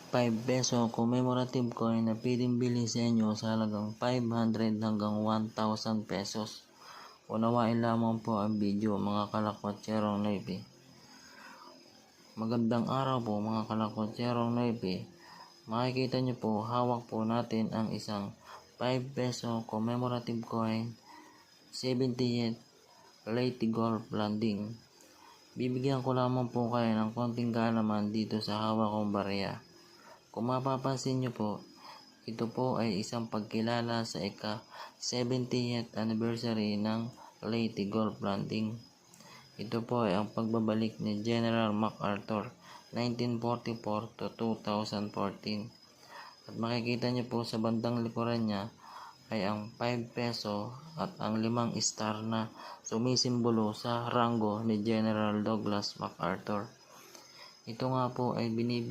5 peso commemorative coin na pwedeng bilhin sa inyo sa halagang 500 hanggang 1,000 pesos. Unawain lamang po ang video mga kalakwatsyerong Navy. Magandang araw po mga kalakwatsyerong Navy. Makikita nyo po, hawak po natin ang isang 5 peso commemorative coin 70th Leyte Golf Landing. Bibigyan ko lamang po kayo ng konting kaalaman dito sa hawak kong barya. Kung mapapansin nyo po, ito po ay isang pagkilala sa ika-70th anniversary ng Leyte Golf Landing. Ito po ay ang pagbabalik ni General MacArthur 1944 to 2014. At makikita nyo po sa bandang likuran niya ay ang 5 peso at ang 5 star na sumisimbolo sa ranggo ni General Douglas MacArthur. Ito nga po ay binibigyan